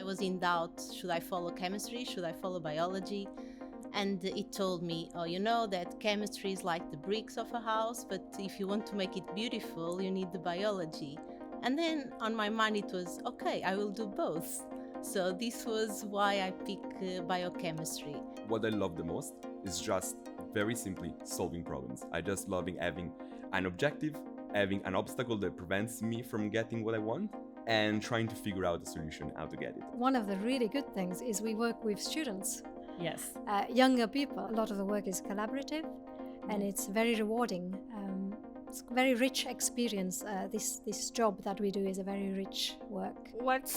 I was in doubt, should I follow chemistry, should I follow biology? And it told me, oh, you know that chemistry is like the bricks of a house, but if you want to make it beautiful, you need the biology. And then on my mind it was, okay, I will do both. So this was why I picked biochemistry. What I love the most is just very simply solving problems. I just loving having an objective, having an obstacle that prevents me from getting what I want, and trying to figure out a solution how to get it. One of the really good things is we work with students, Yes. younger people. A lot of the work is collaborative and it's very rewarding. It's a very rich experience. This job that we do is a very rich work. What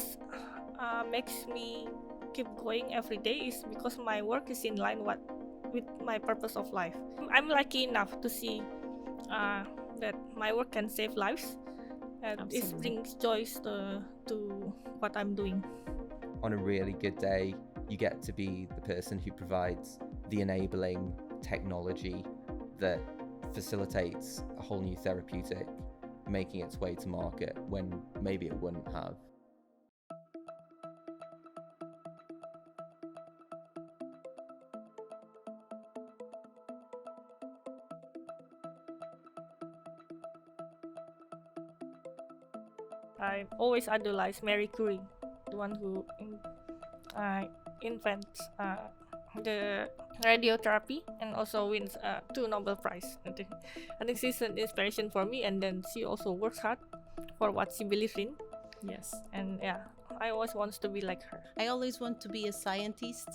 makes me keep going every day is because my work is in line with my purpose of life. I'm lucky enough to see that my work can save lives, and it brings joy to what I'm doing. On a really good day, you get to be the person who provides the enabling technology that facilitates a whole new therapeutic making its way to market when maybe it wouldn't have. I always idolize Marie Curie, the one who invents the radiotherapy and also wins 2 Nobel Prize. I think she's an inspiration for me, and then she also works hard for what she believes in. Yes. And yeah, I always want to be like her. I always want to be a scientist,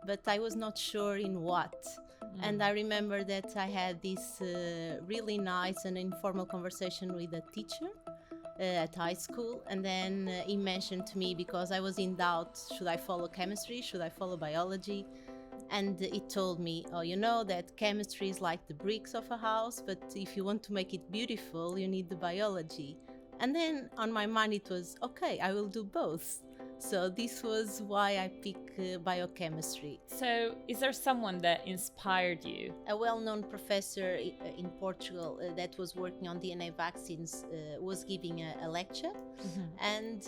but I was not sure in what. And I remember that I had this really nice and informal conversation with a teacher at high school, and then he mentioned to me, because I was in doubt, should I follow chemistry, should I follow biology? And it told me, oh, you know that chemistry is like the bricks of a house, but if you want to make it beautiful, you need the biology. And then on my mind it was, okay, I will do both. So this was why I picked biochemistry. So is there someone that inspired you? A well-known professor in Portugal that was working on DNA vaccines was giving a lecture, and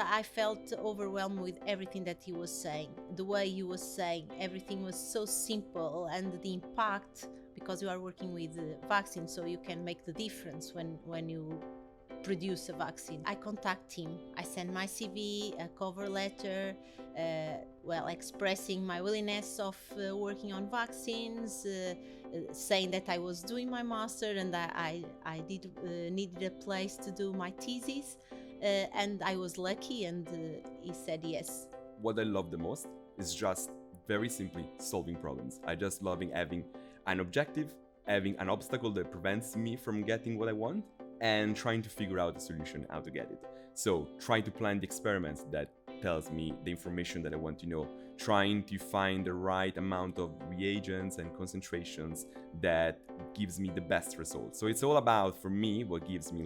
I felt overwhelmed with everything that he was saying. The way he was saying everything was so simple, and the impact, because you are working with vaccines, so you can make the difference when you produce a vaccine. I contact him. I send my CV, a cover letter, expressing my willingness of working on vaccines, saying that I was doing my master and I needed a place to do my thesis, and I was lucky, and he said yes. What I love the most is just very simply solving problems. I just loving having an objective, having an obstacle that prevents me from getting what I want, and trying to figure out a solution how to get it. So trying to plan the experiments that tells me the information that I want to know, trying to find the right amount of reagents and concentrations that gives me the best results. So it's all about, for me, what gives me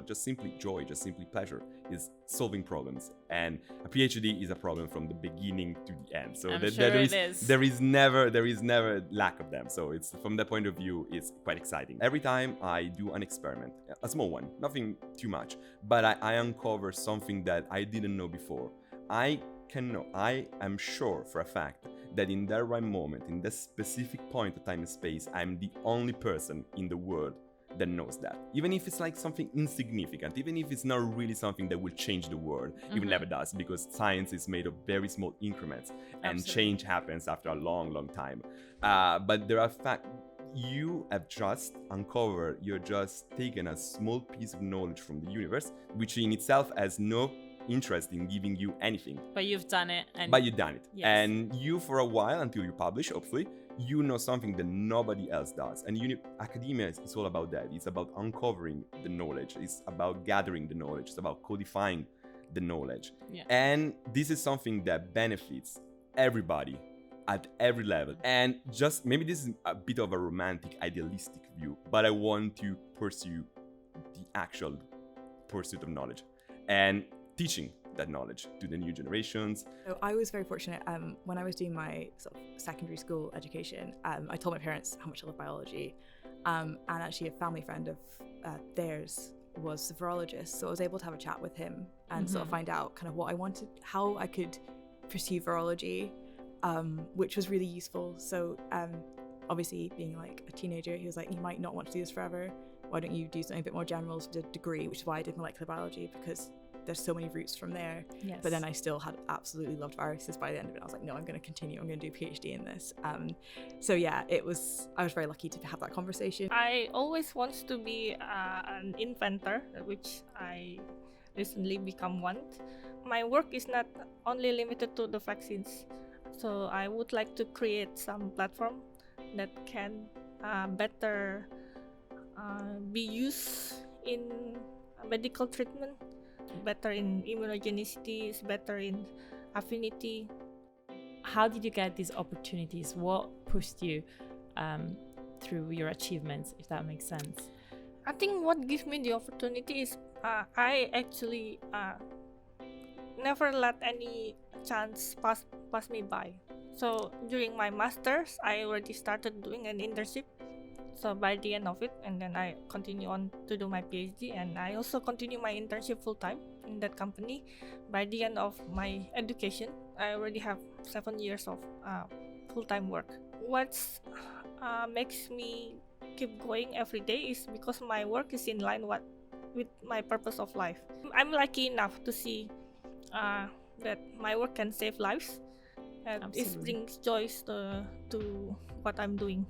just simply joy, just simply pleasure, is solving problems. And a PhD is a problem from the beginning to the end. So there is never lack of them. So it's, from that point of view, it's quite exciting. Every time I do an experiment, a small one, nothing too much, but I uncover something that I didn't know before. I am sure for a fact that in that right moment, in that specific point of time and space, I'm the only person in the world that knows that. Even if it's like something insignificant, even if it's not really something that will change the world, even never does, because science is made of very small increments, and change happens after a long, long time. But there are you have just uncovered, you're just taken a small piece of knowledge from the universe, which in itself has no interest in giving you anything. But you've done it. But you've done it. Yes. And you, for a while, until you publish, hopefully, you know something that nobody else does. And academia is all about that. It's about uncovering the knowledge. It's about gathering the knowledge. It's about codifying the knowledge. Yeah. And this is something that benefits everybody at every level. And just, maybe this is a bit of a romantic, idealistic view, but I want to pursue the actual pursuit of knowledge and teaching that knowledge to the new generations. So I was very fortunate when I was doing my sort of secondary school education. I told my parents how much I love biology, and actually a family friend of theirs was the virologist, so I was able to have a chat with him and sort of find out kind of what I wanted, how I could pursue virology, which was really useful. So obviously being like a teenager, he was like, you might not want to do this forever. Why don't you do something a bit more general to the degree, which is why I did molecular biology, because there's so many routes from there. Yes. But then I still had absolutely loved viruses by the end of it. I was like, no, I'm going to continue. I'm going to do a PhD in this. So yeah, I was very lucky to have that conversation. I always want to be an inventor, which I recently become one. My work is not only limited to the vaccines, so I would like to create some platform that can better be used in medical treatment, better in immunogenicity, better in affinity. How did you get these opportunities? What pushed you through your achievements, if that makes sense? I think what gives me the opportunity is I actually never let any chance pass me by. So during my master's, I already started doing an internship. So by the end of it, and then I continue on to do my PhD, and I also continue my internship full time in that company. By the end of my education, I already have 7 years of full-time work. What makes me keep going every day is because my work is in line with my purpose of life. I'm lucky enough to see that my work can save lives, and it brings joy to what I'm doing.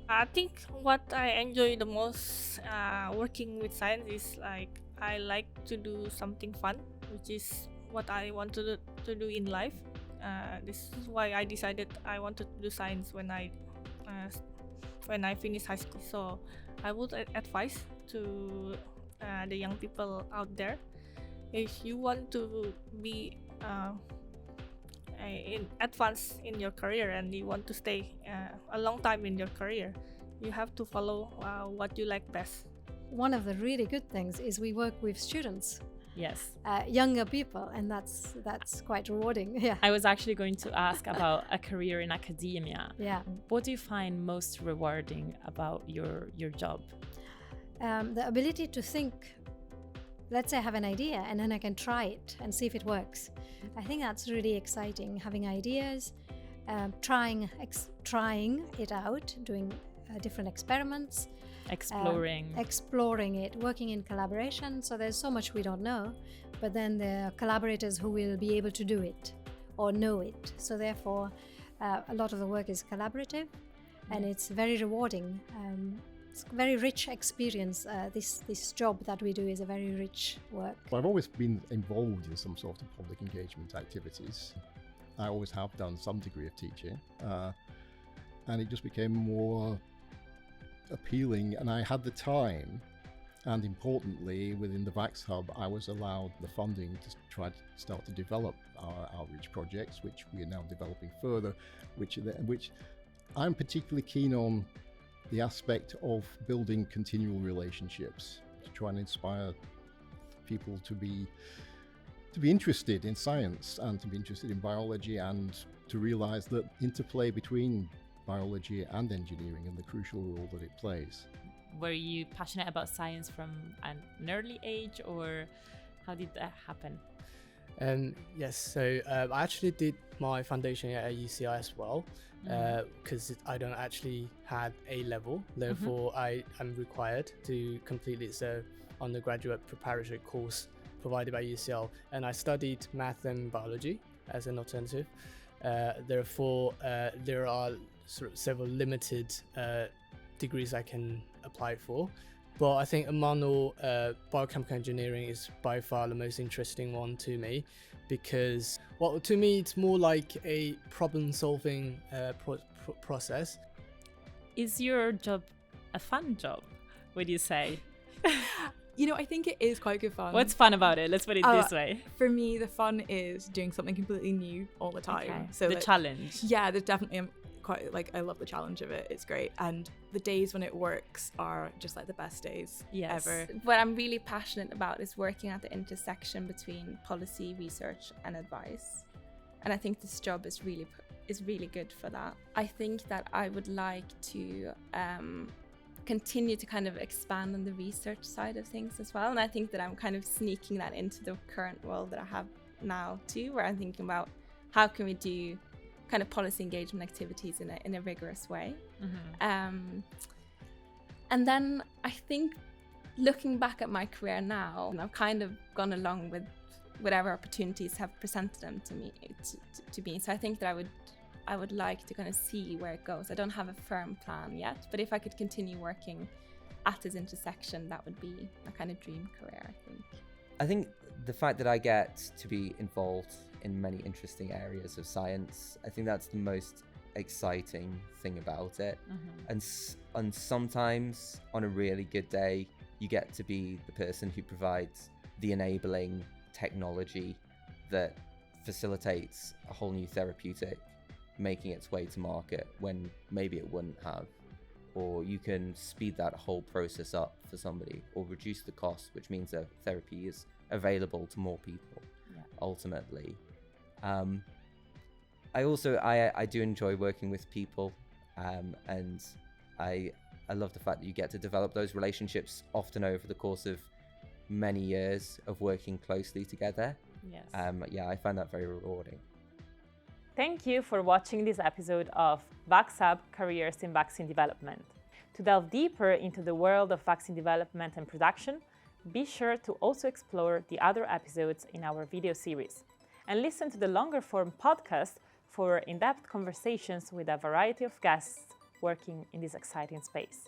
I think what I enjoy the most working with science is like I like to do something fun, which is what I want to do in life. This is why I decided I wanted to do science when I finished high school. So I would advise to the young people out there, if you want to be in advance in your career and you want to stay a long time in your career, you have to follow what you like best. One of the really good things is we work with students, Yes. younger people, and that's quite rewarding. Yeah. I was actually going to ask about a career in academia. Yeah. What do you find most rewarding about your job? The ability to think, let's say I have an idea and then I can try it and see if it works. I think that's really exciting, having ideas, trying it out, doing different experiments. Exploring it, working in collaboration. So there's so much we don't know, but then there are collaborators who will be able to do it or know it. So therefore, a lot of the work is collaborative, and it's very rewarding. It's a very rich experience. This job that we do is a very rich work. Well, I've always been involved in some sort of public engagement activities. I always have done some degree of teaching, and it just became more appealing, and I had the time, and importantly within the Vax-Hub I was allowed the funding to try to start to develop our outreach projects, which we are now developing further, which I'm particularly keen on, the aspect of building continual relationships, to try and inspire people to be interested in science and to be interested in biology, and to realize that interplay between biology and engineering and the crucial role that it plays. Were you passionate about science from an early age, or how did that happen? Yes, so I actually did my foundation at UCI as well, because I don't actually have A-level, therefore I am required to complete this undergraduate preparatory course provided by UCL, and I studied math and biology as an alternative. Therefore, there are sort of several limited degrees I can apply for, but I think among all, biochemical engineering is by far the most interesting one to me, because, well, to me it's more like a problem-solving process. Is your job a fun job, would you say? You know, I think it is quite good fun. What's fun about it? Let's put it this way. For me, the fun is doing something completely new all the time. Okay. So the challenge. Yeah, there's definitely quite, like, I love the challenge of it. It's great, and the days when it works are just like the best days ever. What I'm really passionate about is working at the intersection between policy, research, and advice, and I think this job is really good for that. I think that I would like to continue to kind of expand on the research side of things as well. And I think that I'm kind of sneaking that into the current role that I have now too, where I'm thinking about how can we do kind of policy engagement activities in a rigorous way. And then I think looking back at my career now, and I've kind of gone along with whatever opportunities have presented them to me. So I think that I would like to kind of see where it goes. I don't have a firm plan yet, but if I could continue working at this intersection, that would be a kind of dream career, I think. I think the fact that I get to be involved in many interesting areas of science, I think that's the most exciting thing about it. And sometimes on a really good day, you get to be the person who provides the enabling technology that facilitates a whole new therapeutic making its way to market when maybe it wouldn't have. Or you can speed that whole process up for somebody, or reduce the cost, which means that therapy is available to more people, ultimately. I do enjoy working with people, and I love the fact that you get to develop those relationships often over the course of many years of working closely together. Yes. I find that very rewarding. Thank you for watching this episode of VaxHub Careers in Vaccine Development. To delve deeper into the world of vaccine development and production, be sure to also explore the other episodes in our video series and listen to the longer form podcast for in-depth conversations with a variety of guests working in this exciting space.